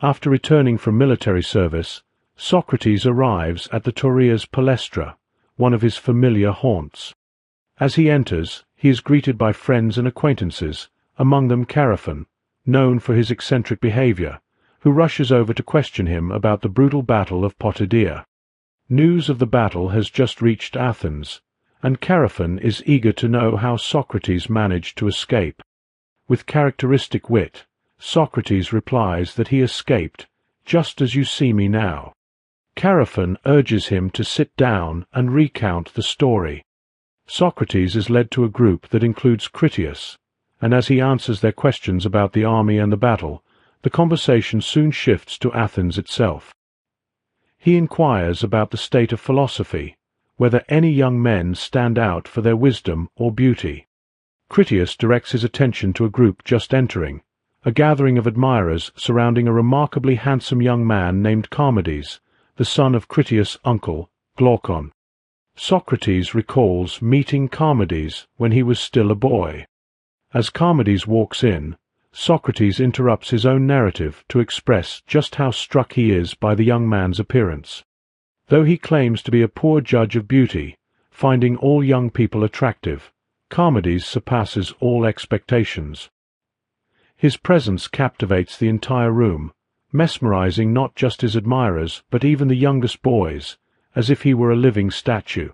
After returning from military service, Socrates arrives at the Tauria's Palestra, one of his familiar haunts. As he enters, he is greeted by friends and acquaintances, among them Chaerephon, known for his eccentric behavior, who rushes over to question him about the brutal battle of Potidaea. News of the battle has just reached Athens, and Chaerephon is eager to know how Socrates managed to escape. With characteristic wit, Socrates replies that he escaped, just as you see me now. Chaerephon urges him to sit down and recount the story. Socrates is led to a group that includes Critias, and as he answers their questions about the army and the battle, the conversation soon shifts to Athens itself. He inquires about the state of philosophy, whether any young men stand out for their wisdom or beauty. Critias directs his attention to a group just entering, a gathering of admirers surrounding a remarkably handsome young man named Charmides, the son of Critias' uncle, Glaucon. Socrates recalls meeting Charmides when he was still a boy. As Charmides walks in, Socrates interrupts his own narrative to express just how struck he is by the young man's appearance. Though he claims to be a poor judge of beauty, finding all young people attractive, Charmides surpasses all expectations. His presence captivates the entire room, mesmerizing not just his admirers but even the youngest boys, as if he were a living statue.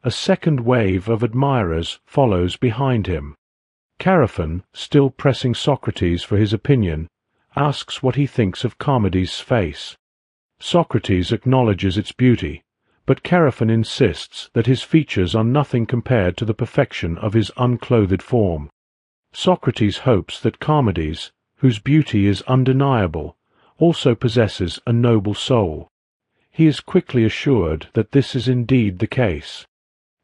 A second wave of admirers follows behind him. Chaerephon, still pressing Socrates for his opinion, asks what he thinks of Charmides' face. Socrates acknowledges its beauty, but Chaerephon insists that his features are nothing compared to the perfection of his unclothed form. Socrates hopes that Charmides, whose beauty is undeniable, also possesses a noble soul. He is quickly assured that this is indeed the case.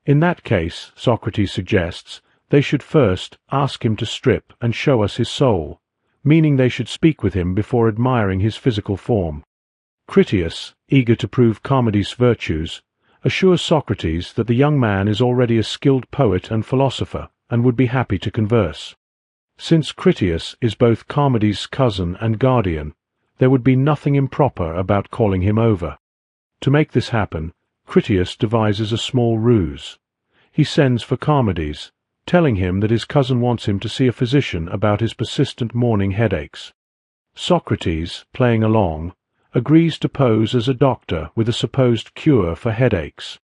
In that case, Socrates suggests, they should first ask him to strip and show us his soul, meaning they should speak with him before admiring his physical form. Critias, eager to prove Charmides' virtues, assures Socrates that the young man is already a skilled poet and philosopher, and would be happy to converse. Since Critias is both Charmides' cousin and guardian, there would be nothing improper about calling him over. To make this happen, Critias devises a small ruse. He sends for Charmides, telling him that his cousin wants him to see a physician about his persistent morning headaches. Socrates, playing along, agrees to pose as a doctor with a supposed cure for headaches.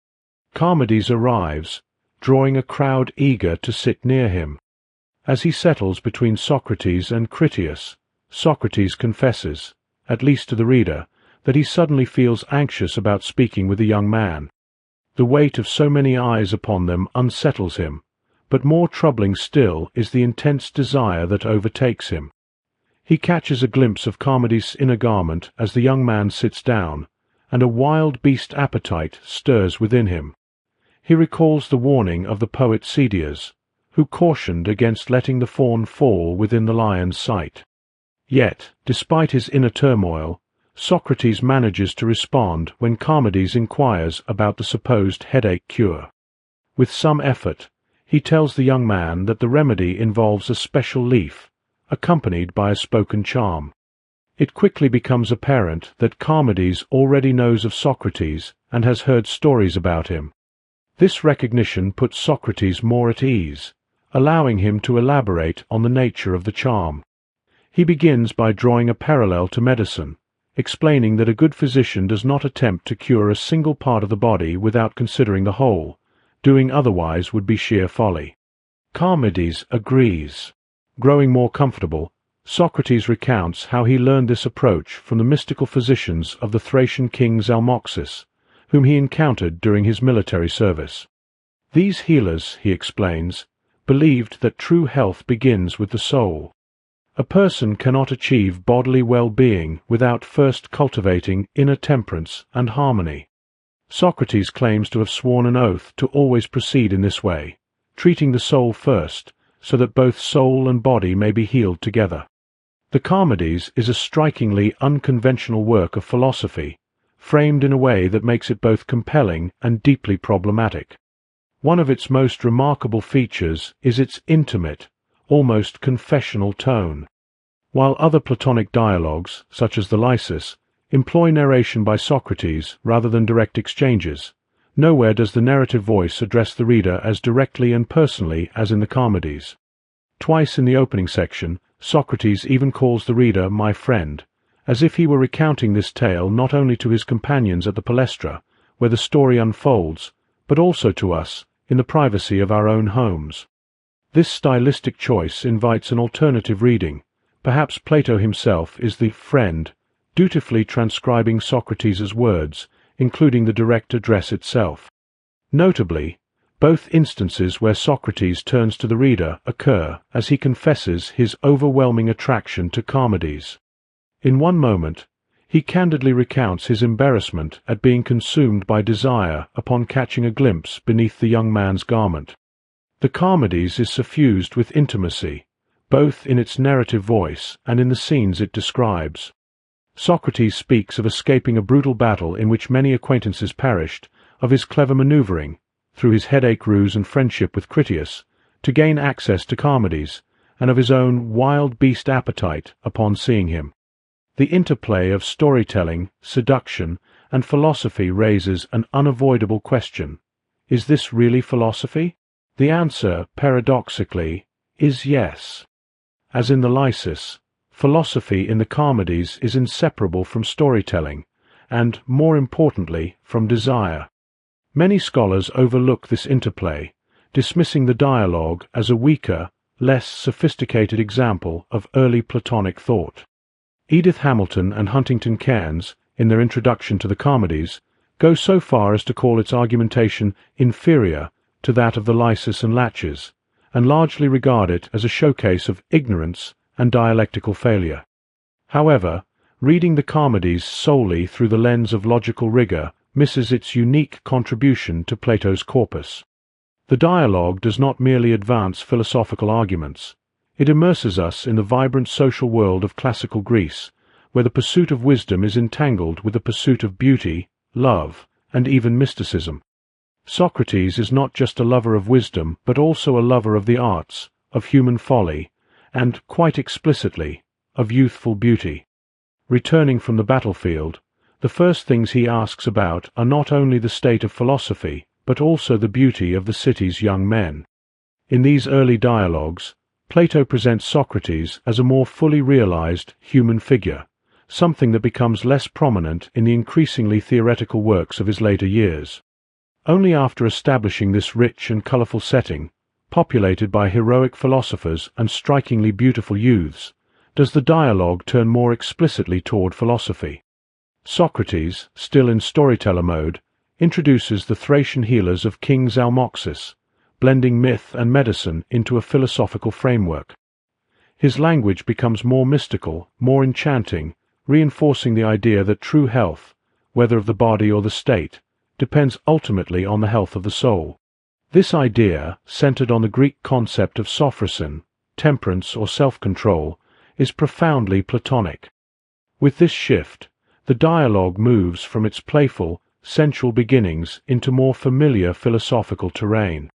Charmides arrives, drawing a crowd eager to sit near him. As he settles between Socrates and Critias, Socrates confesses, at least to the reader, that he suddenly feels anxious about speaking with the young man. The weight of so many eyes upon them unsettles him, but more troubling still is the intense desire that overtakes him. He catches a glimpse of Charmides' inner garment as the young man sits down, and a wild beast appetite stirs within him. He recalls the warning of the poet Critias, who cautioned against letting the fawn fall within the lion's sight. Yet, despite his inner turmoil, Socrates manages to respond when Charmides inquires about the supposed headache cure. With some effort, he tells the young man that the remedy involves a special leaf, accompanied by a spoken charm. It quickly becomes apparent that Charmides already knows of Socrates and has heard stories about him. This recognition puts Socrates more at ease, allowing him to elaborate on the nature of the charm. He begins by drawing a parallel to medicine, explaining that a good physician does not attempt to cure a single part of the body without considering the whole. Doing otherwise would be sheer folly. Charmides agrees. Growing more comfortable, Socrates recounts how he learned this approach from the mystical physicians of the Thracian king Zalmoxis, whom he encountered during his military service. These healers, he explains, believed that true health begins with the soul. A person cannot achieve bodily well-being without first cultivating inner temperance and harmony. Socrates claims to have sworn an oath to always proceed in this way, treating the soul first, so that both soul and body may be healed together. The Charmides is a strikingly unconventional work of philosophy, framed in a way that makes it both compelling and deeply problematic. One of its most remarkable features is its intimate, almost confessional tone. while other Platonic dialogues, such as the Lysis, employ narration by Socrates rather than direct exchanges. Nowhere does the narrative voice address the reader as directly and personally as in the Charmides. Twice in the opening section, Socrates even calls the reader "my friend," as if he were recounting this tale not only to his companions at the Palestra, where the story unfolds, but also to us, in the privacy of our own homes. This stylistic choice invites an alternative reading. Perhaps Plato himself is the friend, dutifully transcribing Socrates' words, including the direct address itself. Notably, both instances where Socrates turns to the reader occur as he confesses his overwhelming attraction to Charmides. In one moment, he candidly recounts his embarrassment at being consumed by desire upon catching a glimpse beneath the young man's garment. The Charmides is suffused with intimacy, both in its narrative voice and in the scenes it describes. Socrates speaks of escaping a brutal battle in which many acquaintances perished, of his clever maneuvering, through his headache ruse and friendship with Critias, to gain access to Charmides, and of his own wild beast appetite upon seeing him. The interplay of storytelling, seduction, and philosophy raises an unavoidable question. Is this really philosophy? The answer, paradoxically, is yes. As in the Lysis, philosophy in the Charmides is inseparable from storytelling, and, more importantly, from desire. Many scholars overlook this interplay, dismissing the dialogue as a weaker, less sophisticated example of early Platonic thought. Edith Hamilton and Huntington Cairns, in their introduction to the Charmides, go so far as to call its argumentation inferior to that of the Lysis and Laches, and largely regard it as a showcase of ignorance and dialectical failure. However, reading the Charmides solely through the lens of logical rigor misses its unique contribution to Plato's corpus. The dialogue does not merely advance philosophical arguments. It immerses us in the vibrant social world of classical Greece, where the pursuit of wisdom is entangled with the pursuit of beauty, love, and even mysticism. Socrates is not just a lover of wisdom, but also a lover of the arts, of human folly, and, quite explicitly, of youthful beauty. Returning from the battlefield, the first things he asks about are not only the state of philosophy, but also the beauty of the city's young men. In these early dialogues, Plato presents Socrates as a more fully realized human figure, something that becomes less prominent in the increasingly theoretical works of his later years. Only after establishing this rich and colorful setting, populated by heroic philosophers and strikingly beautiful youths, does the dialogue turn more explicitly toward philosophy. Socrates, still in storyteller mode, introduces the Thracian healers of King Zalmoxis, blending myth and medicine into a philosophical framework. His language becomes more mystical, more enchanting, reinforcing the idea that true health, whether of the body or the state, depends ultimately on the health of the soul. This idea, centered on the Greek concept of sophrosin, temperance or self-control, is profoundly Platonic. With this shift, the dialogue moves from its playful, sensual beginnings into more familiar philosophical terrain.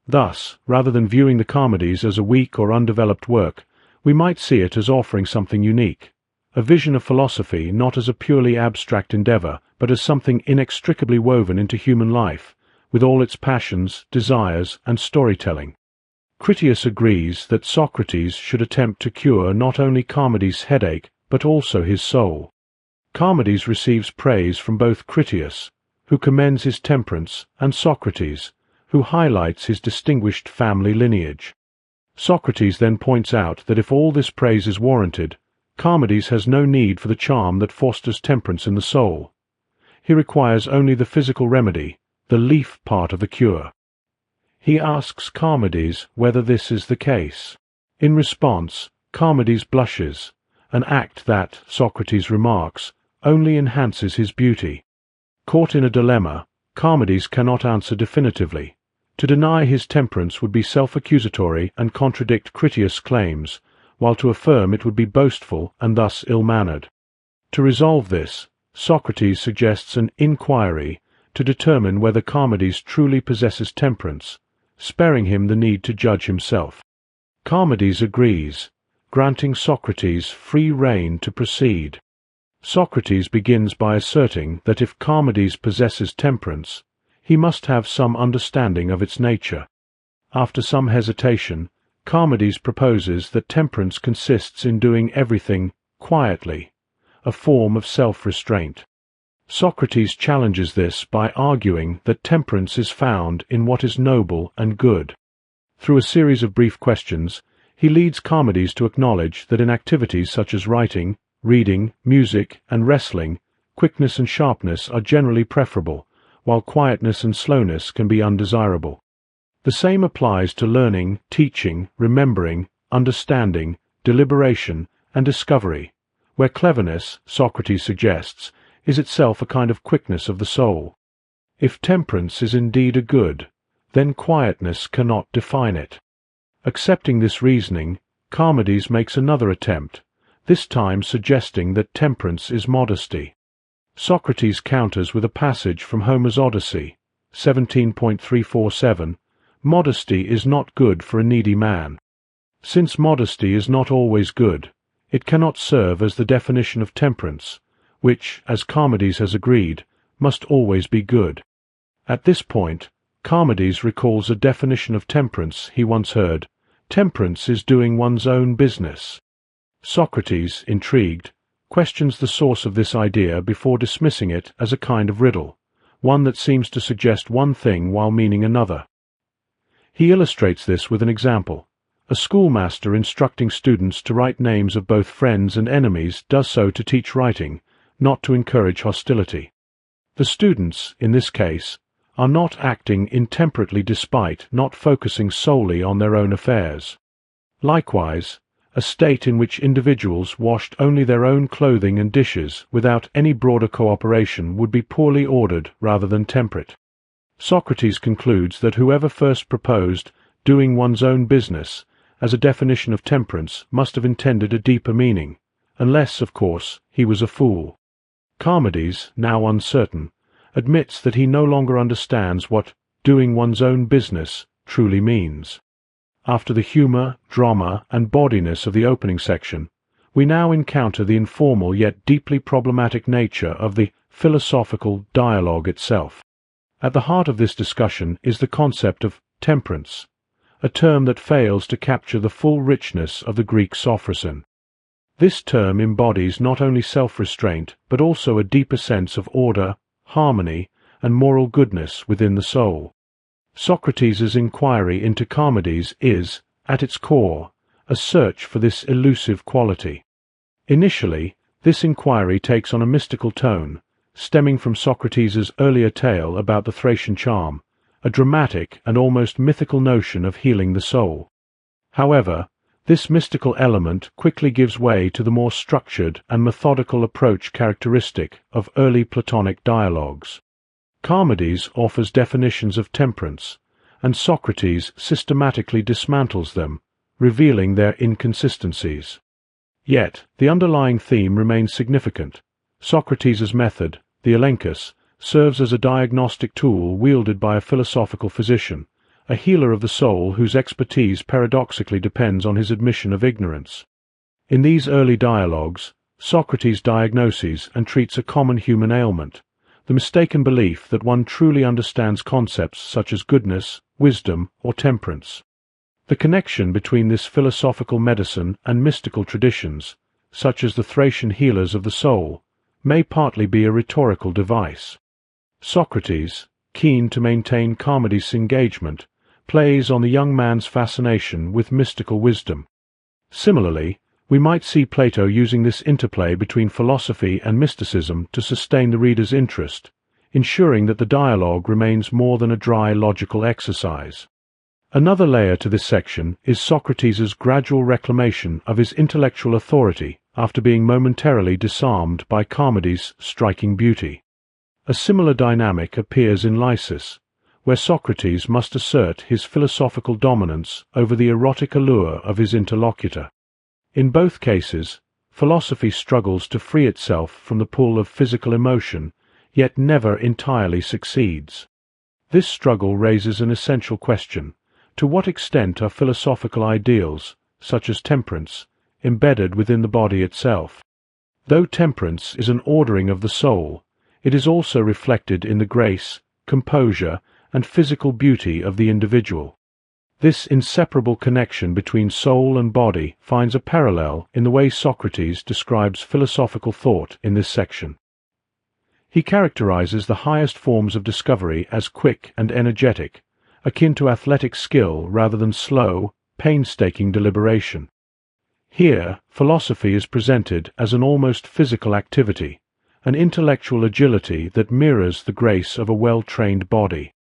Thus, rather than viewing the Charmides as a weak or undeveloped work, we might see it as offering something unique, a vision of philosophy not as a purely abstract endeavor, but as something inextricably woven into human life, with all its passions, desires, and storytelling. Critias agrees that Socrates should attempt to cure not only Charmides' headache, but also his soul. Charmides receives praise from both Critias, who commends his temperance, and Socrates, who highlights his distinguished family lineage. Socrates then points out that if all this praise is warranted, Charmides has no need for the charm that fosters temperance in the soul. He requires only the physical remedy, the leaf part of the cure. He asks Charmides whether this is the case. In response, Charmides blushes, an act that, Socrates remarks, only enhances his beauty. Caught in a dilemma, Charmides cannot answer definitively. To deny his temperance would be self-accusatory and contradict Critias' claims, while to affirm it would be boastful and thus ill-mannered. To resolve this, Socrates suggests an inquiry to determine whether Charmides truly possesses temperance, sparing him the need to judge himself. Charmides agrees, granting Socrates free rein to proceed. Socrates begins by asserting that if Charmides possesses temperance, he must have some understanding of its nature. After some hesitation, Charmides proposes that temperance consists in doing everything quietly, a form of self-restraint. Socrates challenges this by arguing that temperance is found in what is noble and good. Through a series of brief questions, he leads Charmides to acknowledge that in activities such as writing, reading, music, and wrestling, quickness and sharpness are generally preferable, while quietness and slowness can be undesirable. The same applies to learning, teaching, remembering, understanding, deliberation, and discovery, where cleverness, Socrates suggests, is itself a kind of quickness of the soul. If temperance is indeed a good, then quietness cannot define it. Accepting this reasoning, Charmides makes another attempt, this time suggesting that temperance is modesty. Socrates counters with a passage from Homer's Odyssey, 17.347, "Modesty is not good for a needy man." Since modesty is not always good, it cannot serve as the definition of temperance, which, as Charmides has agreed, must always be good. At this point, Charmides recalls a definition of temperance he once heard: "Temperance is doing one's own business." Socrates, intrigued, questions the source of this idea before dismissing it as a kind of riddle, one that seems to suggest one thing while meaning another. He illustrates this with an example. A schoolmaster instructing students to write names of both friends and enemies does so to teach writing, not to encourage hostility. The students, in this case, are not acting intemperately despite not focusing solely on their own affairs. Likewise, a state in which individuals washed only their own clothing and dishes without any broader cooperation would be poorly ordered rather than temperate. Socrates concludes that whoever first proposed doing one's own business as a definition of temperance must have intended a deeper meaning, unless, of course, he was a fool. Charmides, now uncertain, admits that he no longer understands what doing one's own business truly means. After the humor, drama, and bawdiness of the opening section, we now encounter the informal yet deeply problematic nature of the philosophical dialogue itself. At the heart of this discussion is the concept of temperance, a term that fails to capture the full richness of the Greek sophrosyne. This term embodies not only self-restraint, but also a deeper sense of order, harmony, and moral goodness within the soul. Socrates' inquiry into Charmides is, at its core, a search for this elusive quality. Initially, this inquiry takes on a mystical tone, stemming from Socrates' earlier tale about the Thracian charm, a dramatic and almost mythical notion of healing the soul. However, this mystical element quickly gives way to the more structured and methodical approach characteristic of early Platonic dialogues. Charmides offers definitions of temperance, and Socrates systematically dismantles them, revealing their inconsistencies. Yet, the underlying theme remains significant. Socrates' method, the elenchus, serves as a diagnostic tool wielded by a philosophical physician, a healer of the soul whose expertise paradoxically depends on his admission of ignorance. In these early dialogues, Socrates diagnoses and treats a common human ailment, the mistaken belief that one truly understands concepts such as goodness, wisdom, or temperance. The connection between this philosophical medicine and mystical traditions, such as the Thracian healers of the soul, may partly be a rhetorical device. Socrates, keen to maintain Charmides' engagement, plays on the young man's fascination with mystical wisdom. Similarly, we might see Plato using this interplay between philosophy and mysticism to sustain the reader's interest, ensuring that the dialogue remains more than a dry logical exercise. Another layer to this section is Socrates' gradual reclamation of his intellectual authority after being momentarily disarmed by Charmides' striking beauty. A similar dynamic appears in Lysis, where Socrates must assert his philosophical dominance over the erotic allure of his interlocutor. In both cases, philosophy struggles to free itself from the pull of physical emotion, yet never entirely succeeds. This struggle raises an essential question: to what extent are philosophical ideals, such as temperance, embedded within the body itself. Though temperance is an ordering of the soul, it is also reflected in the grace, composure, and physical beauty of the individual. This inseparable connection between soul and body finds a parallel in the way Socrates describes philosophical thought in this section. He characterizes the highest forms of discovery as quick and energetic, akin to athletic skill rather than slow, painstaking deliberation. Here, philosophy is presented as an almost physical activity, an intellectual agility that mirrors the grace of a well-trained body.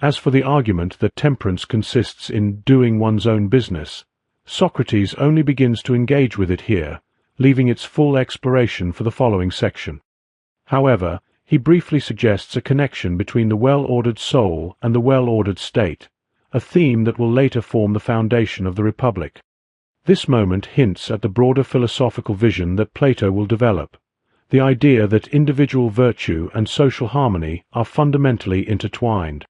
As for the argument that temperance consists in doing one's own business, Socrates only begins to engage with it here, leaving its full exploration for the following section. However, he briefly suggests a connection between the well-ordered soul and the well-ordered state, a theme that will later form the foundation of the Republic. This moment hints at the broader philosophical vision that Plato will develop, the idea that individual virtue and social harmony are fundamentally intertwined.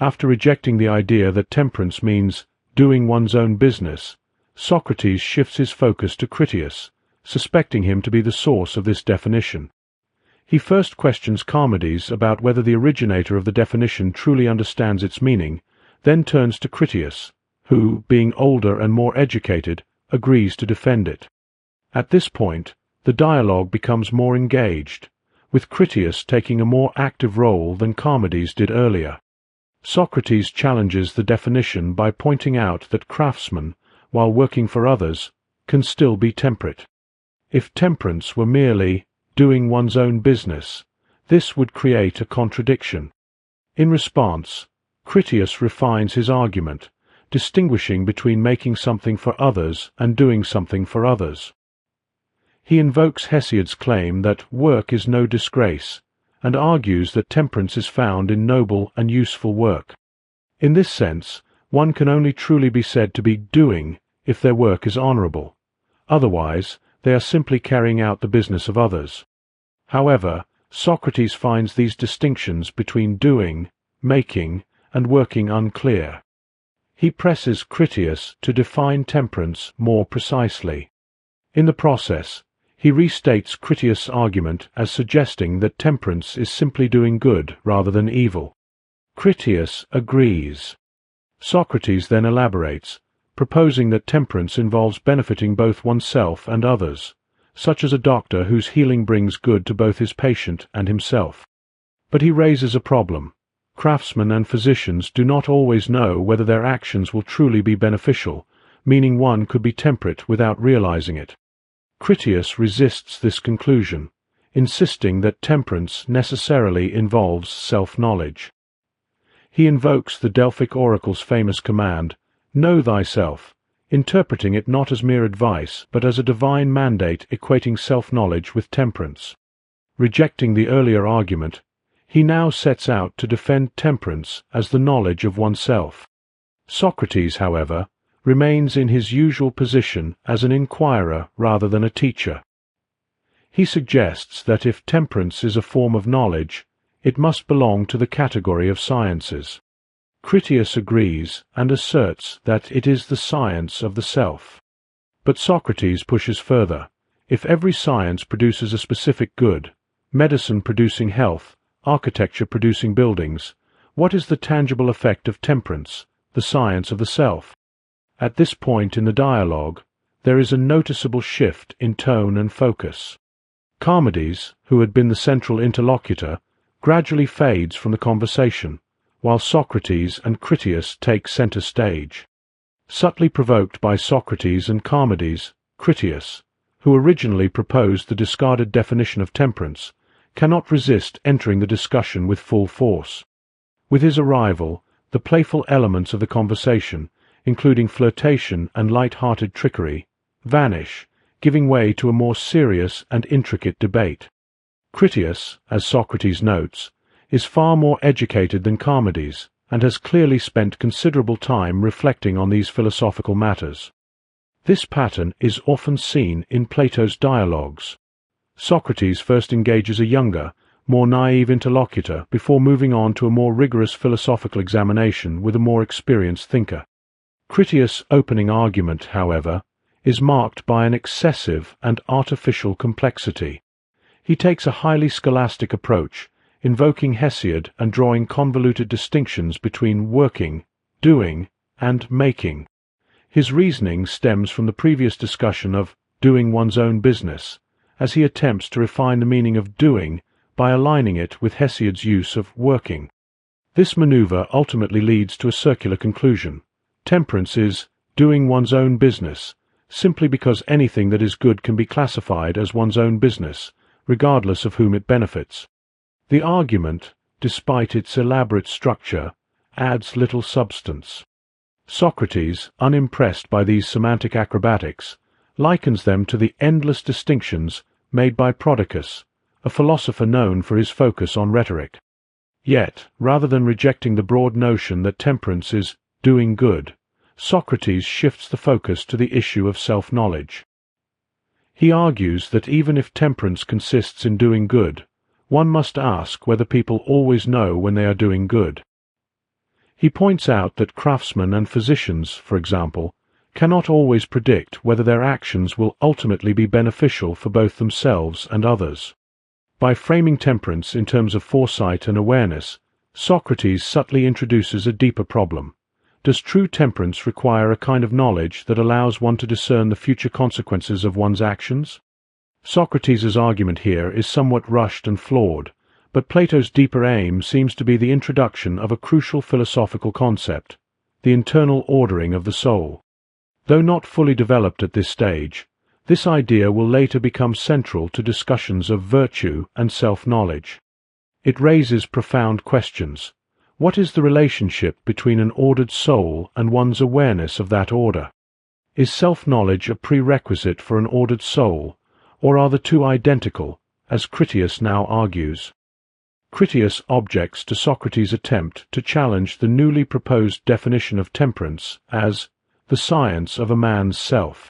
After rejecting the idea that temperance means doing one's own business, Socrates shifts his focus to Critias, suspecting him to be the source of this definition. He first questions Charmides about whether the originator of the definition truly understands its meaning, then turns to Critias, who, being older and more educated, agrees to defend it. At this point, the dialogue becomes more engaged, with Critias taking a more active role than Charmides did earlier. Socrates challenges the definition by pointing out that craftsmen, while working for others, can still be temperate. If temperance were merely doing one's own business, this would create a contradiction. In response, Critias refines his argument, distinguishing between making something for others and doing something for others. He invokes Hesiod's claim that work is no disgrace, and argues that temperance is found in noble and useful work. In this sense, one can only truly be said to be doing if their work is honorable. Otherwise, they are simply carrying out the business of others. However, Socrates finds these distinctions between doing, making, and working unclear. He presses Critias to define temperance more precisely. In the process, he restates Critias' argument as suggesting that temperance is simply doing good rather than evil. Critias agrees. Socrates then elaborates, proposing that temperance involves benefiting both oneself and others, such as a doctor whose healing brings good to both his patient and himself. But he raises a problem. Craftsmen and physicians do not always know whether their actions will truly be beneficial, meaning one could be temperate without realizing it. Critias resists this conclusion, insisting that temperance necessarily involves self-knowledge. He invokes the Delphic oracle's famous command, "Know thyself," interpreting it not as mere advice but as a divine mandate equating self-knowledge with temperance. Rejecting the earlier argument, he now sets out to defend temperance as the knowledge of oneself. Socrates, however, remains in his usual position as an inquirer rather than a teacher. He suggests that if temperance is a form of knowledge, it must belong to the category of sciences. Critias agrees and asserts that it is the science of the self. But Socrates pushes further. If every science produces a specific good, medicine producing health, architecture producing buildings, what is the tangible effect of temperance, the science of the self? At this point in the dialogue, there is a noticeable shift in tone and focus. Charmides, who had been the central interlocutor, gradually fades from the conversation, while Socrates and Critias take center stage. Subtly provoked by Socrates and Charmides, Critias, who originally proposed the discarded definition of temperance, cannot resist entering the discussion with full force. With his arrival, the playful elements of the conversation, including flirtation and light-hearted trickery, vanish, giving way to a more serious and intricate debate. Critias, as Socrates notes, is far more educated than Charmides, and has clearly spent considerable time reflecting on these philosophical matters. This pattern is often seen in Plato's dialogues. Socrates first engages a younger, more naive interlocutor before moving on to a more rigorous philosophical examination with a more experienced thinker. Critias' opening argument, however, is marked by an excessive and artificial complexity. He takes a highly scholastic approach, invoking Hesiod and drawing convoluted distinctions between working, doing, and making. His reasoning stems from the previous discussion of doing one's own business, as he attempts to refine the meaning of doing by aligning it with Hesiod's use of working. This maneuver ultimately leads to a circular conclusion. Temperance is doing one's own business, simply because anything that is good can be classified as one's own business, regardless of whom it benefits. The argument, despite its elaborate structure, adds little substance. Socrates, unimpressed by these semantic acrobatics, likens them to the endless distinctions made by Prodicus, a philosopher known for his focus on rhetoric. Yet, rather than rejecting the broad notion that temperance is doing good, Socrates shifts the focus to the issue of self-knowledge. He argues that even if temperance consists in doing good, one must ask whether people always know when they are doing good. He points out that craftsmen and physicians, for example, cannot always predict whether their actions will ultimately be beneficial for both themselves and others. By framing temperance in terms of foresight and awareness, Socrates subtly introduces a deeper problem. Does true temperance require a kind of knowledge that allows one to discern the future consequences of one's actions? Socrates' argument here is somewhat rushed and flawed, but Plato's deeper aim seems to be the introduction of a crucial philosophical concept, the internal ordering of the soul. Though not fully developed at this stage, this idea will later become central to discussions of virtue and self-knowledge. It raises profound questions. What is the relationship between an ordered soul and one's awareness of that order? Is self-knowledge a prerequisite for an ordered soul, or are the two identical, as Critias now argues? Critias objects to Socrates' attempt to challenge the newly proposed definition of temperance as the science of a man's self.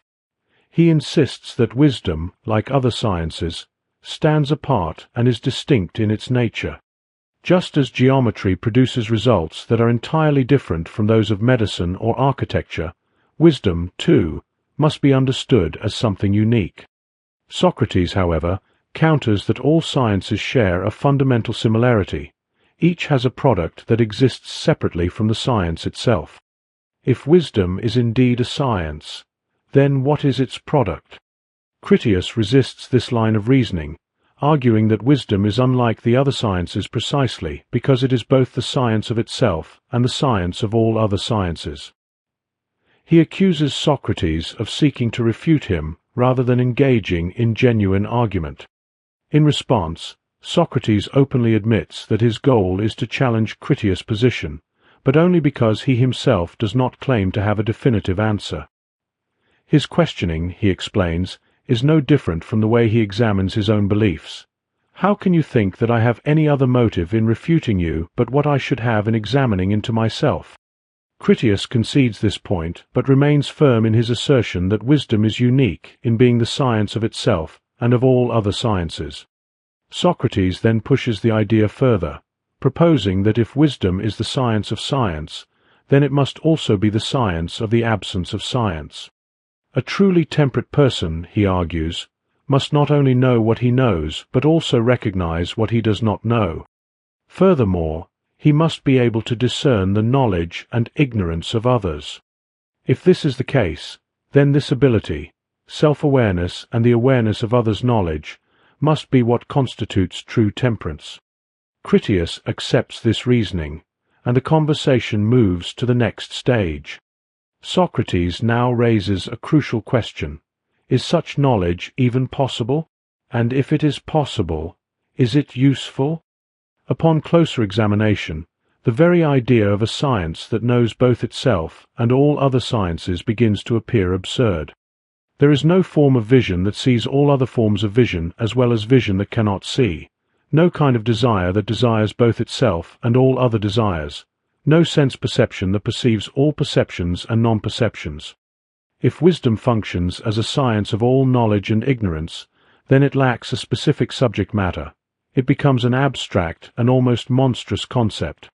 He insists that wisdom, like other sciences, stands apart and is distinct in its nature. Just as geometry produces results that are entirely different from those of medicine or architecture, wisdom, too, must be understood as something unique. Socrates, however, counters that all sciences share a fundamental similarity. Each has a product that exists separately from the science itself. If wisdom is indeed a science, then what is its product? Critias resists this line of reasoning, arguing that wisdom is unlike the other sciences precisely because it is both the science of itself and the science of all other sciences. He accuses Socrates of seeking to refute him rather than engaging in genuine argument. In response, Socrates openly admits that his goal is to challenge Critias' position, but only because he himself does not claim to have a definitive answer. His questioning, he explains, is no different from the way he examines his own beliefs. How can you think that I have any other motive in refuting you but what I should have in examining into myself? Critias concedes this point, but remains firm in his assertion that wisdom is unique in being the science of itself and of all other sciences. Socrates then pushes the idea further, proposing that if wisdom is the science of science, then it must also be the science of the absence of science. A truly temperate person, he argues, must not only know what he knows, but also recognize what he does not know. Furthermore, he must be able to discern the knowledge and ignorance of others. If this is the case, then this ability, self-awareness and the awareness of others' knowledge, must be what constitutes true temperance. Critias accepts this reasoning, and the conversation moves to the next stage. Socrates now raises a crucial question. Is such knowledge even possible? And if it is possible, is it useful? Upon closer examination, the very idea of a science that knows both itself and all other sciences begins to appear absurd. There is no form of vision that sees all other forms of vision as well as vision that cannot see, no kind of desire that desires both itself and all other desires, no sense perception that perceives all perceptions and non-perceptions. If wisdom functions as a science of all knowledge and ignorance, then it lacks a specific subject matter. It becomes an abstract and almost monstrous concept.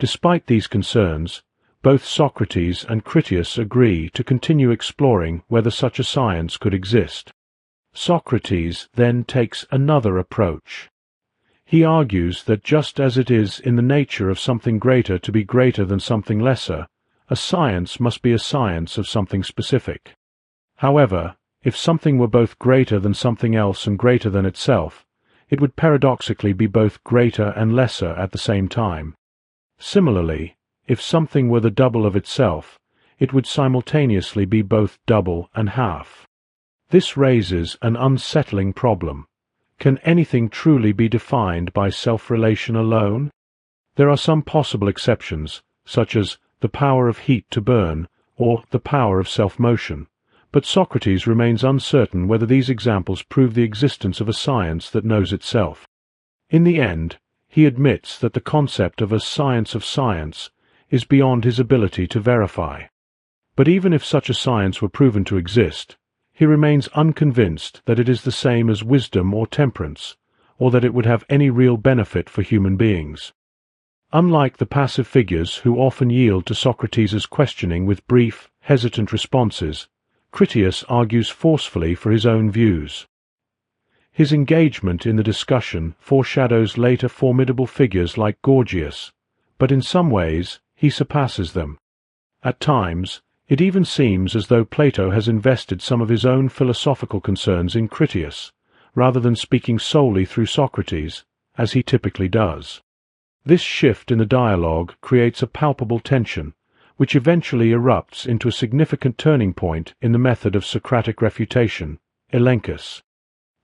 Despite these concerns, both Socrates and Critias agree to continue exploring whether such a science could exist. Socrates then takes another approach. He argues that just as it is in the nature of something greater to be greater than something lesser, a science must be a science of something specific. However, if something were both greater than something else and greater than itself, it would paradoxically be both greater and lesser at the same time. Similarly, if something were the double of itself, it would simultaneously be both double and half. This raises an unsettling problem. Can anything truly be defined by self-relation alone? There are some possible exceptions, such as the power of heat to burn or the power of self-motion, but Socrates remains uncertain whether these examples prove the existence of a science that knows itself. In the end, he admits that the concept of a science of science is beyond his ability to verify. But even if such a science were proven to exist, he remains unconvinced that it is the same as wisdom or temperance, or that it would have any real benefit for human beings. Unlike the passive figures who often yield to Socrates' questioning with brief, hesitant responses, Critias argues forcefully for his own views. His engagement in the discussion foreshadows later formidable figures like Gorgias, but in some ways he surpasses them. At times, it even seems as though Plato has invested some of his own philosophical concerns in Critias, rather than speaking solely through Socrates, as he typically does. This shift in the dialogue creates a palpable tension, which eventually erupts into a significant turning point in the method of Socratic refutation, elenchus.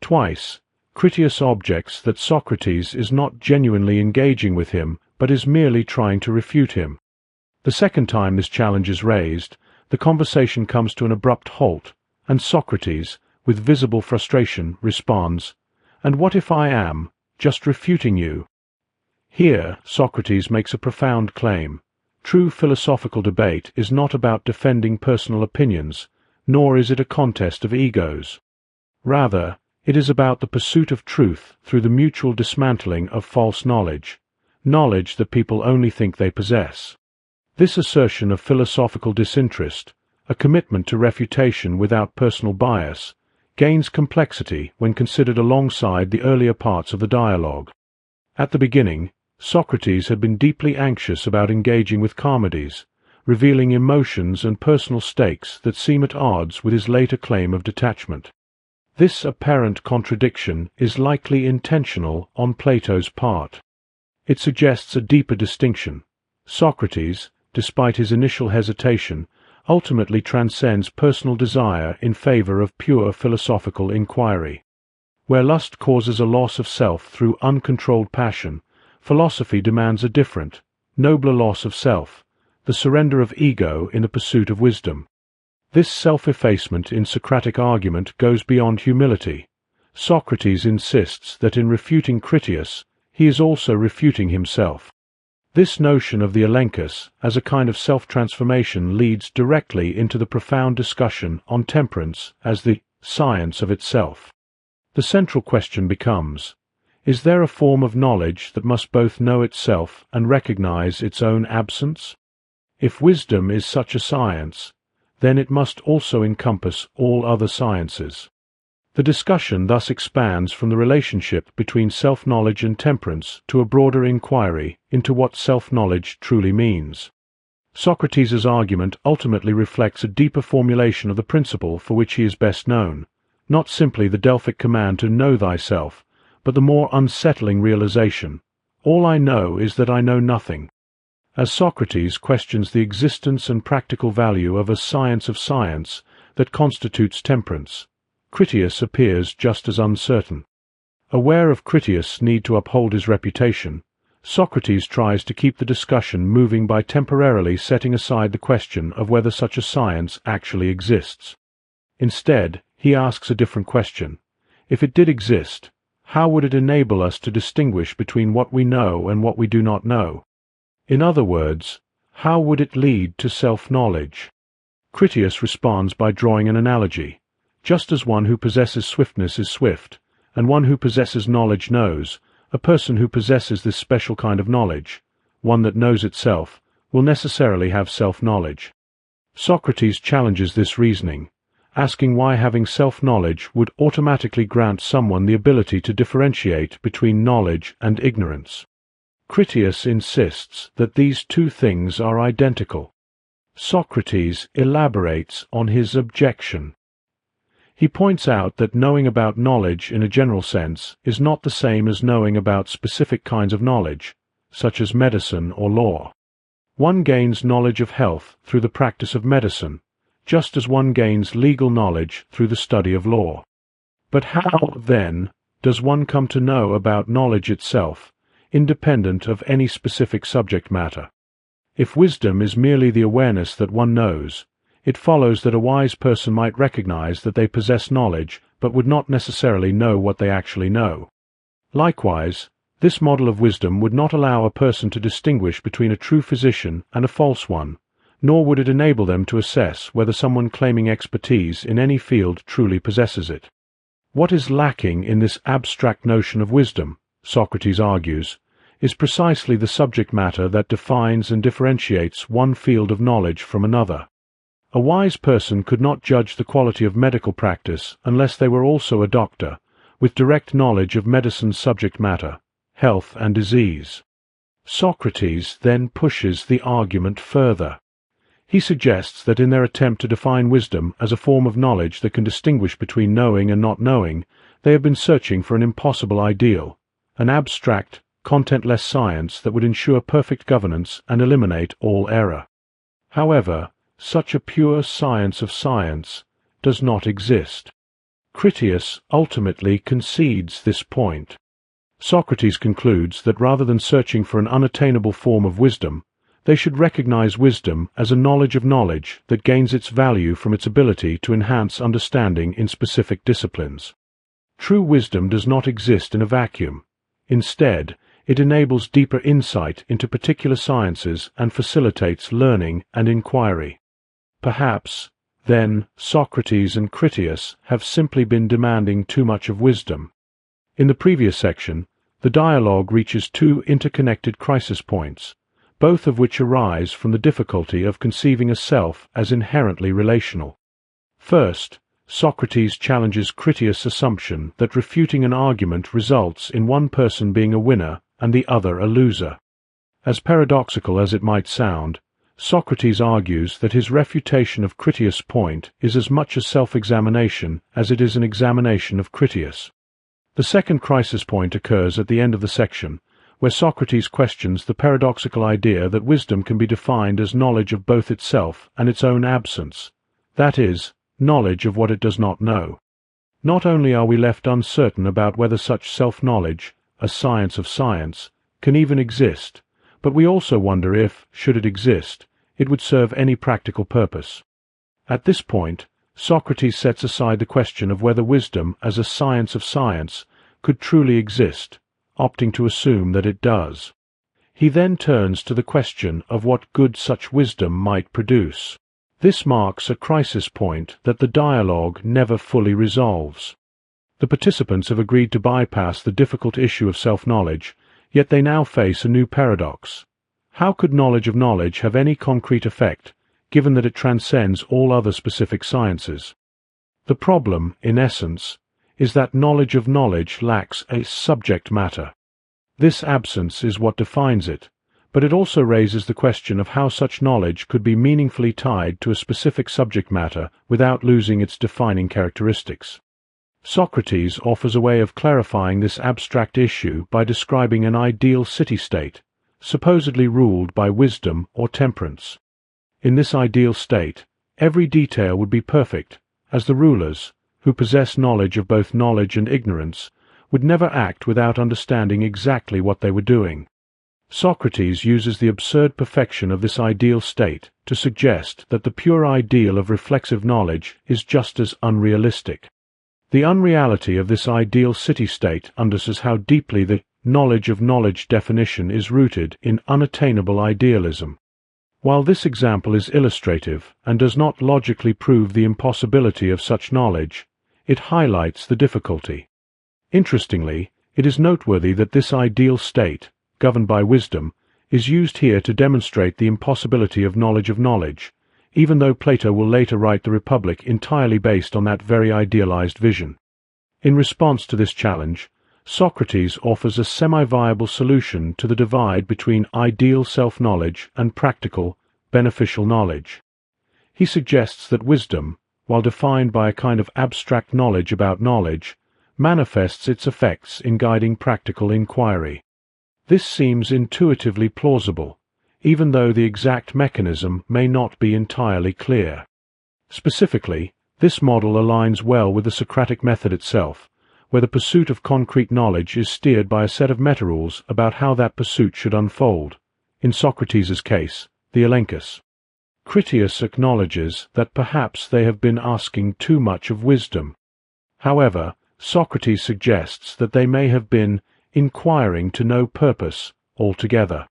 Twice, Critias objects that Socrates is not genuinely engaging with him, but is merely trying to refute him. The second time this challenge is raised, the conversation comes to an abrupt halt, and Socrates, with visible frustration, responds, "And what if I am just refuting you?" Here, Socrates makes a profound claim. True philosophical debate is not about defending personal opinions, nor is it a contest of egos. Rather, it is about the pursuit of truth through the mutual dismantling of false knowledge, knowledge that people only think they possess. This assertion of philosophical disinterest, a commitment to refutation without personal bias, gains complexity when considered alongside the earlier parts of the dialogue. At the beginning, Socrates had been deeply anxious about engaging with Charmides, revealing emotions and personal stakes that seem at odds with his later claim of detachment. This apparent contradiction is likely intentional on Plato's part. It suggests a deeper distinction. Socrates, despite his initial hesitation, ultimately transcends personal desire in favor of pure philosophical inquiry. Where lust causes a loss of self through uncontrolled passion, philosophy demands a different, nobler loss of self, the surrender of ego in the pursuit of wisdom. This self-effacement in Socratic argument goes beyond humility. Socrates insists that in refuting Critias, he is also refuting himself. This notion of the elenchus as a kind of self-transformation leads directly into the profound discussion on temperance as the science of itself. The central question becomes, is there a form of knowledge that must both know itself and recognize its own absence? If wisdom is such a science, then it must also encompass all other sciences. The discussion thus expands from the relationship between self-knowledge and temperance to a broader inquiry into what self-knowledge truly means. Socrates' argument ultimately reflects a deeper formulation of the principle for which he is best known, not simply the Delphic command to know thyself, but the more unsettling realization, all I know is that I know nothing. As Socrates questions the existence and practical value of a science of science that constitutes temperance, Critias appears just as uncertain. Aware of Critias' need to uphold his reputation, Socrates tries to keep the discussion moving by temporarily setting aside the question of whether such a science actually exists. Instead, he asks a different question. If it did exist, how would it enable us to distinguish between what we know and what we do not know? In other words, how would it lead to self-knowledge? Critias responds by drawing an analogy. Just as one who possesses swiftness is swift, and one who possesses knowledge knows, a person who possesses this special kind of knowledge, one that knows itself, will necessarily have self-knowledge. Socrates challenges this reasoning, asking why having self-knowledge would automatically grant someone the ability to differentiate between knowledge and ignorance. Critias insists that these two things are identical. Socrates elaborates on his objection. He points out that knowing about knowledge in a general sense is not the same as knowing about specific kinds of knowledge, such as medicine or law. One gains knowledge of health through the practice of medicine, just as one gains legal knowledge through the study of law. But how, then, does one come to know about knowledge itself, independent of any specific subject matter? If wisdom is merely the awareness that one knows, it follows that a wise person might recognize that they possess knowledge but would not necessarily know what they actually know. Likewise, this model of wisdom would not allow a person to distinguish between a true physician and a false one, nor would it enable them to assess whether someone claiming expertise in any field truly possesses it. What is lacking in this abstract notion of wisdom, Socrates argues, is precisely the subject matter that defines and differentiates one field of knowledge from another. A wise person could not judge the quality of medical practice unless they were also a doctor, with direct knowledge of medicine's subject matter, health and disease. Socrates then pushes the argument further. He suggests that in their attempt to define wisdom as a form of knowledge that can distinguish between knowing and not knowing, they have been searching for an impossible ideal, an abstract, contentless science that would ensure perfect governance and eliminate all error. However, such a pure science of science does not exist. Critias ultimately concedes this point. Socrates concludes that rather than searching for an unattainable form of wisdom, they should recognize wisdom as a knowledge of knowledge that gains its value from its ability to enhance understanding in specific disciplines. True wisdom does not exist in a vacuum. Instead, it enables deeper insight into particular sciences and facilitates learning and inquiry. Perhaps, then, Socrates and Critias have simply been demanding too much of wisdom. In the previous section, the dialogue reaches two interconnected crisis points, both of which arise from the difficulty of conceiving a self as inherently relational. First, Socrates challenges Critias' assumption that refuting an argument results in one person being a winner and the other a loser. As paradoxical as it might sound, Socrates argues that his refutation of Critias' point is as much a self-examination as it is an examination of Critias. The second crisis point occurs at the end of the section, where Socrates questions the paradoxical idea that wisdom can be defined as knowledge of both itself and its own absence, that is, knowledge of what it does not know. Not only are we left uncertain about whether such self-knowledge, a science of science, can even exist, but we also wonder if, should it exist, it would serve any practical purpose. At this point, Socrates sets aside the question of whether wisdom as a science of science could truly exist, opting to assume that it does. He then turns to the question of what good such wisdom might produce. This marks a crisis point that the dialogue never fully resolves. The participants have agreed to bypass the difficult issue of self-knowledge, yet they now face a new paradox. How could knowledge of knowledge have any concrete effect, given that it transcends all other specific sciences? The problem, in essence, is that knowledge of knowledge lacks a subject matter. This absence is what defines it, but it also raises the question of how such knowledge could be meaningfully tied to a specific subject matter without losing its defining characteristics. Socrates offers a way of clarifying this abstract issue by describing an ideal city-state, supposedly ruled by wisdom or temperance. In this ideal state, every detail would be perfect, as the rulers, who possess knowledge of both knowledge and ignorance, would never act without understanding exactly what they were doing. Socrates uses the absurd perfection of this ideal state to suggest that the pure ideal of reflexive knowledge is just as unrealistic. The unreality of this ideal city-state underscores how deeply the knowledge of knowledge definition is rooted in unattainable idealism. While this example is illustrative and does not logically prove the impossibility of such knowledge, it highlights the difficulty. Interestingly, it is noteworthy that this ideal state, governed by wisdom, is used here to demonstrate the impossibility of knowledge, even though Plato will later write the Republic entirely based on that very idealized vision. In response to this challenge, Socrates offers a semi-viable solution to the divide between ideal self-knowledge and practical, beneficial knowledge. He suggests that wisdom, while defined by a kind of abstract knowledge about knowledge, manifests its effects in guiding practical inquiry. This seems intuitively plausible, even though the exact mechanism may not be entirely clear. Specifically, this model aligns well with the Socratic method itself, where the pursuit of concrete knowledge is steered by a set of meta-rules about how that pursuit should unfold, in Socrates' case, the elenchus. Critias acknowledges that perhaps they have been asking too much of wisdom. However, Socrates suggests that they may have been inquiring to no purpose altogether.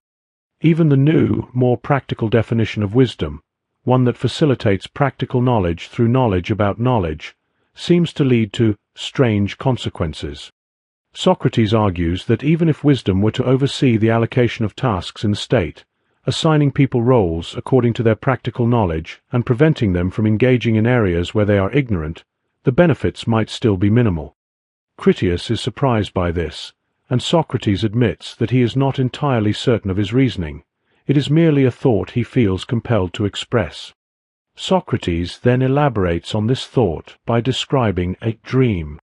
Even the new, more practical definition of wisdom, one that facilitates practical knowledge through knowledge about knowledge, seems to lead to strange consequences. Socrates argues that even if wisdom were to oversee the allocation of tasks in the state, assigning people roles according to their practical knowledge and preventing them from engaging in areas where they are ignorant, the benefits might still be minimal. Critias is surprised by this, and Socrates admits that he is not entirely certain of his reasoning. It is merely a thought he feels compelled to express. Socrates then elaborates on this thought by describing a dream.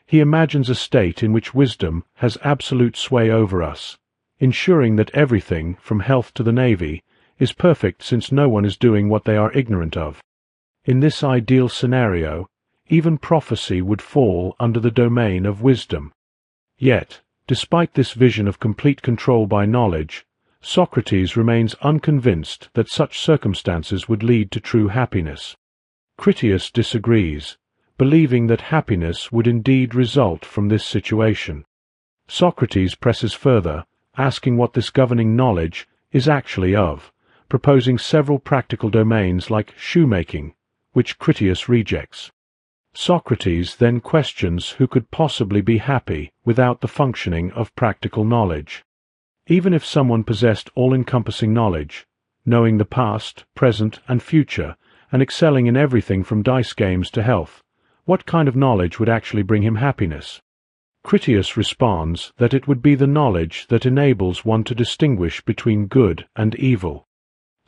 He imagines a state in which wisdom has absolute sway over us, ensuring that everything, from health to the navy, is perfect since no one is doing what they are ignorant of. In this ideal scenario, even prophecy would fall under the domain of wisdom. Yet, despite this vision of complete control by knowledge, Socrates remains unconvinced that such circumstances would lead to true happiness. Critias disagrees, believing that happiness would indeed result from this situation. Socrates presses further, asking what this governing knowledge is actually of, proposing several practical domains like shoemaking, which Critias rejects. Socrates then questions who could possibly be happy without the functioning of practical knowledge. Even if someone possessed all-encompassing knowledge, knowing the past, present, and future, and excelling in everything from dice games to health, what kind of knowledge would actually bring him happiness? Critias responds that it would be the knowledge that enables one to distinguish between good and evil.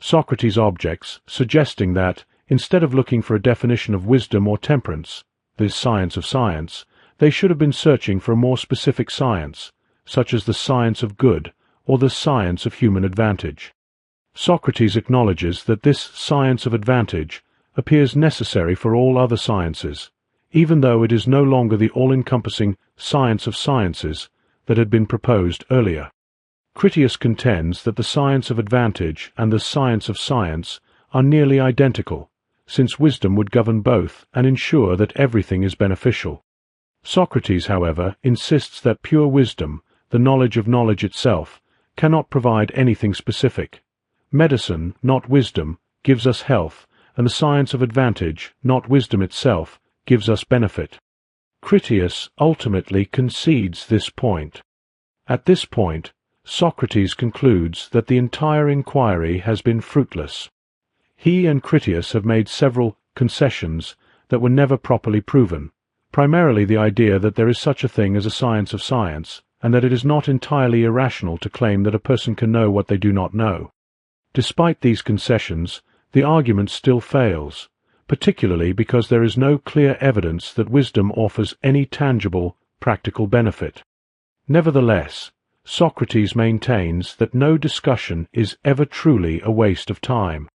Socrates objects, suggesting that, instead of looking for a definition of wisdom or temperance, the science of science, they should have been searching for a more specific science, such as the science of good, or the science of human advantage. Socrates acknowledges that this science of advantage appears necessary for all other sciences, even though it is no longer the all-encompassing science of sciences that had been proposed earlier. Critias contends that the science of advantage and the science of science are nearly identical, since wisdom would govern both and ensure that everything is beneficial. Socrates, however, insists that pure wisdom, the knowledge of knowledge itself, cannot provide anything specific. Medicine, not wisdom, gives us health, and the science of advantage, not wisdom itself, gives us benefit. Critias ultimately concedes this point. At this point, Socrates concludes that the entire inquiry has been fruitless. He and Critias have made several concessions that were never properly proven, primarily the idea that there is such a thing as a science of science, and that it is not entirely irrational to claim that a person can know what they do not know. Despite these concessions, the argument still fails, particularly because there is no clear evidence that wisdom offers any tangible, practical benefit. Nevertheless, Socrates maintains that no discussion is ever truly a waste of time.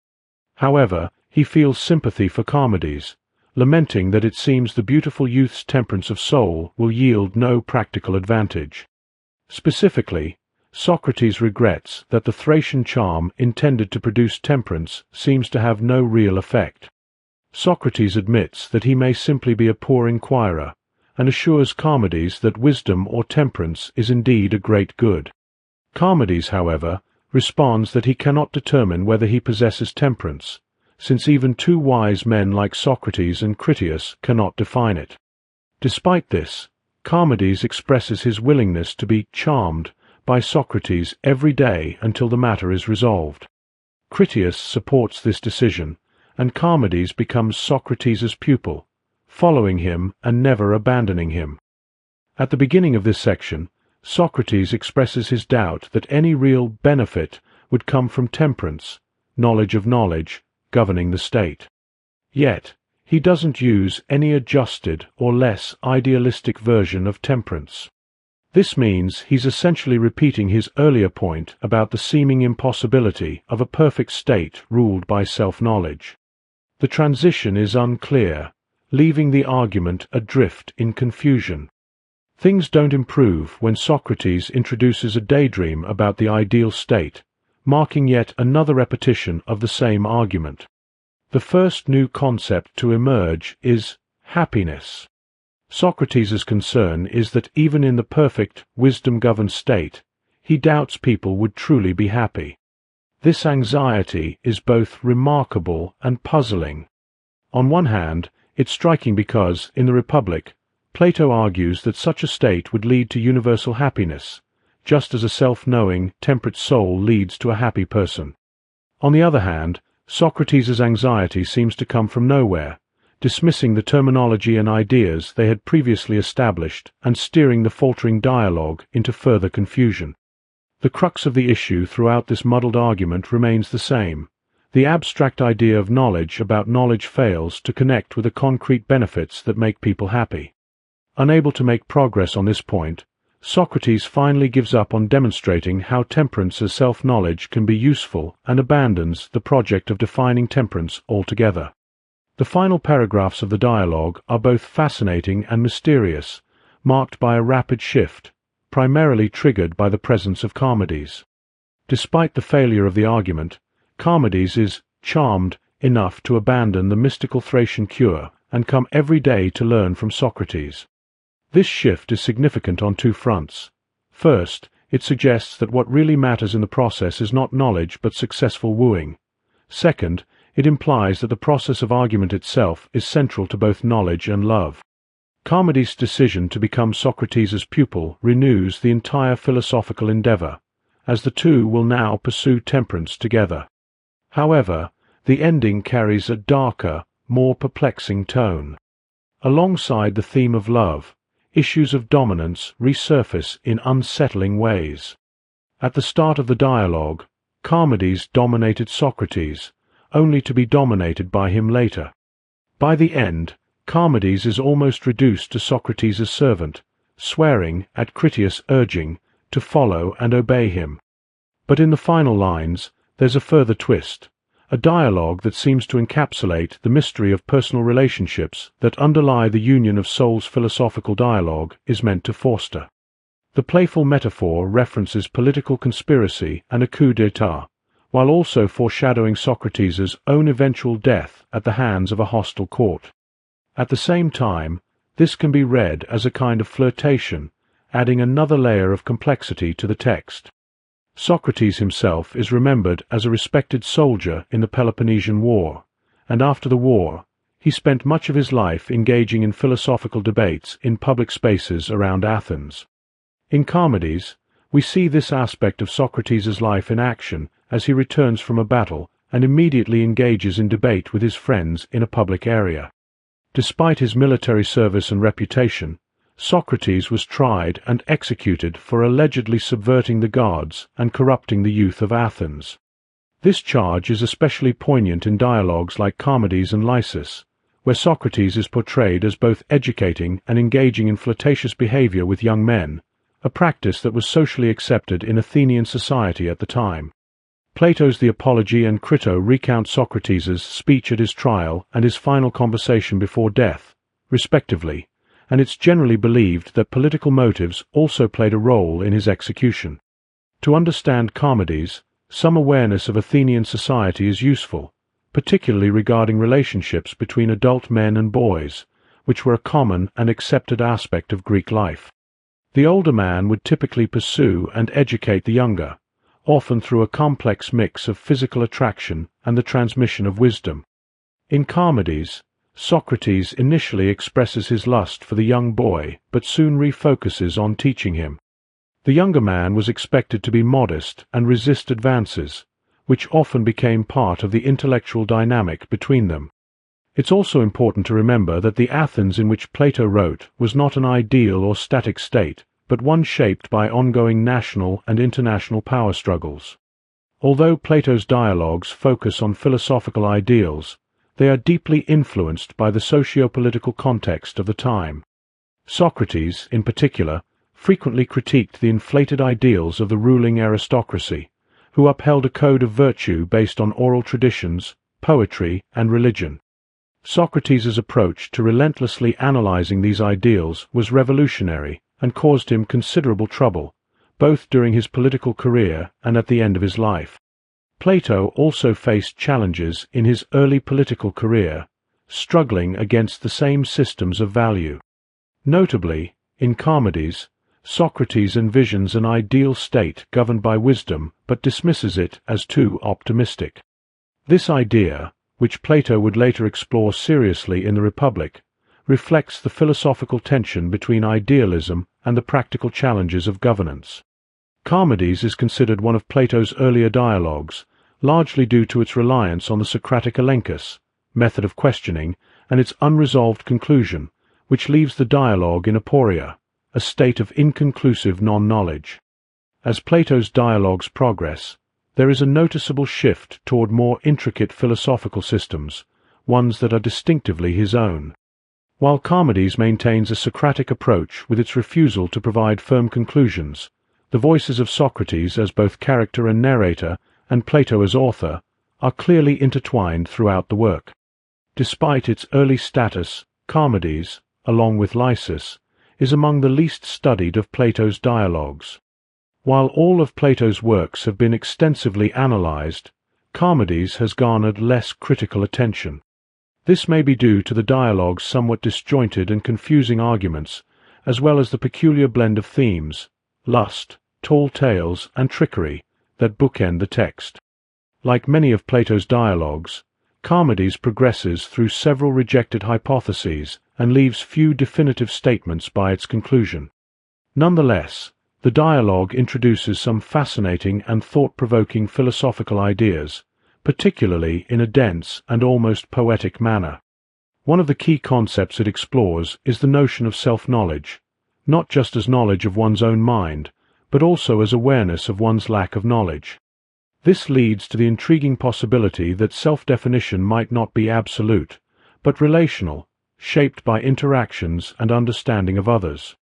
However, he feels sympathy for Charmides, lamenting that it seems the beautiful youth's temperance of soul will yield no practical advantage. Specifically, Socrates regrets that the Thracian charm intended to produce temperance seems to have no real effect. Socrates admits that he may simply be a poor inquirer, and assures Charmides that wisdom or temperance is indeed a great good. Charmides, however, responds that he cannot determine whether he possesses temperance, since even two wise men like Socrates and Critias cannot define it. Despite this, Charmides expresses his willingness to be charmed by Socrates every day until the matter is resolved. Critias supports this decision, and Charmides becomes Socrates' pupil, following him and never abandoning him. At the beginning of this section, Socrates expresses his doubt that any real benefit would come from temperance, knowledge of knowledge, governing the state. Yet, he doesn't use any adjusted or less idealistic version of temperance. This means he's essentially repeating his earlier point about the seeming impossibility of a perfect state ruled by self-knowledge. The transition is unclear, leaving the argument adrift in confusion. Things don't improve when Socrates introduces a daydream about the ideal state, marking yet another repetition of the same argument. The first new concept to emerge is happiness. Socrates' concern is that even in the perfect, wisdom-governed state, he doubts people would truly be happy. This anxiety is both remarkable and puzzling. On one hand, it's striking because, in the Republic, Plato argues that such a state would lead to universal happiness, just as a self-knowing, temperate soul leads to a happy person. On the other hand, Socrates' anxiety seems to come from nowhere, dismissing the terminology and ideas they had previously established and steering the faltering dialogue into further confusion. The crux of the issue throughout this muddled argument remains the same. The abstract idea of knowledge about knowledge fails to connect with the concrete benefits that make people happy. Unable to make progress on this point, Socrates finally gives up on demonstrating how temperance as self-knowledge can be useful and abandons the project of defining temperance altogether. The final paragraphs of the dialogue are both fascinating and mysterious, marked by a rapid shift, primarily triggered by the presence of Charmides. Despite the failure of the argument, Charmides is charmed enough to abandon the mystical Thracian cure and come every day to learn from Socrates. This shift is significant on two fronts. First, it suggests that what really matters in the process is not knowledge but successful wooing. Second, it implies that the process of argument itself is central to both knowledge and love. Charmides' decision to become Socrates' pupil renews the entire philosophical endeavor, as the two will now pursue temperance together. However, the ending carries a darker, more perplexing tone. Alongside the theme of love, issues of dominance resurface in unsettling ways. At the start of the dialogue, Charmides dominated Socrates, only to be dominated by him later. By the end, Charmides is almost reduced to Socrates' servant, swearing, at Critias' urging, to follow and obey him. But in the final lines, there's a further twist, a dialogue that seems to encapsulate the mystery of personal relationships that underlie the union of souls philosophical dialogue is meant to foster. The playful metaphor references political conspiracy and a coup d'état, while also foreshadowing Socrates' own eventual death at the hands of a hostile court. At the same time, this can be read as a kind of flirtation, adding another layer of complexity to the text. Socrates himself is remembered as a respected soldier in the Peloponnesian War, and after the war, he spent much of his life engaging in philosophical debates in public spaces around Athens. In Charmides, we see this aspect of Socrates' life in action as he returns from a battle and immediately engages in debate with his friends in a public area. Despite his military service and reputation, Socrates was tried and executed for allegedly subverting the gods and corrupting the youth of Athens. This charge is especially poignant in dialogues like Charmides and Lysis, where Socrates is portrayed as both educating and engaging in flirtatious behavior with young men, a practice that was socially accepted in Athenian society at the time. Plato's The Apology and Crito recount Socrates' speech at his trial and his final conversation before death, respectively, and it's generally believed that political motives also played a role in his execution. To understand Charmides, some awareness of Athenian society is useful, particularly regarding relationships between adult men and boys, which were a common and accepted aspect of Greek life. The older man would typically pursue and educate the younger, often through a complex mix of physical attraction and the transmission of wisdom. In Charmides, Socrates initially expresses his lust for the young boy but soon refocuses on teaching him. The younger man was expected to be modest and resist advances, which often became part of the intellectual dynamic between them. It's also important to remember that the Athens in which Plato wrote was not an ideal or static state, but one shaped by ongoing national and international power struggles. Although Plato's dialogues focus on philosophical ideals, they are deeply influenced by the socio-political context of the time. Socrates, in particular, frequently critiqued the inflated ideals of the ruling aristocracy, who upheld a code of virtue based on oral traditions, poetry, and religion. Socrates' approach to relentlessly analyzing these ideals was revolutionary and caused him considerable trouble, both during his political career and at the end of his life. Plato also faced challenges in his early political career, struggling against the same systems of value. Notably, in Charmides, Socrates envisions an ideal state governed by wisdom but dismisses it as too optimistic. This idea, which Plato would later explore seriously in the Republic, reflects the philosophical tension between idealism and the practical challenges of governance. Charmides is considered one of Plato's earlier dialogues, largely due to its reliance on the Socratic elenchus, method of questioning, and its unresolved conclusion, which leaves the dialogue in aporia, a state of inconclusive non-knowledge. As Plato's dialogues progress, there is a noticeable shift toward more intricate philosophical systems, ones that are distinctively his own. While Charmides maintains a Socratic approach with its refusal to provide firm conclusions, the voices of Socrates as both character and narrator, and Plato as author, are clearly intertwined throughout the work. Despite its early status, Charmides, along with Lysis, is among the least studied of Plato's dialogues. While all of Plato's works have been extensively analyzed, Charmides has garnered less critical attention. This may be due to the dialogue's somewhat disjointed and confusing arguments, as well as the peculiar blend of themes, lust, tall tales, and trickery, that bookend the text. Like many of Plato's dialogues, Charmides progresses through several rejected hypotheses and leaves few definitive statements by its conclusion. Nonetheless, the dialogue introduces some fascinating and thought-provoking philosophical ideas, particularly in a dense and almost poetic manner. One of the key concepts it explores is the notion of self-knowledge, not just as knowledge of one's own mind, but also as awareness of one's lack of knowledge. This leads to the intriguing possibility that self-definition might not be absolute, but relational, shaped by interactions and understanding of others.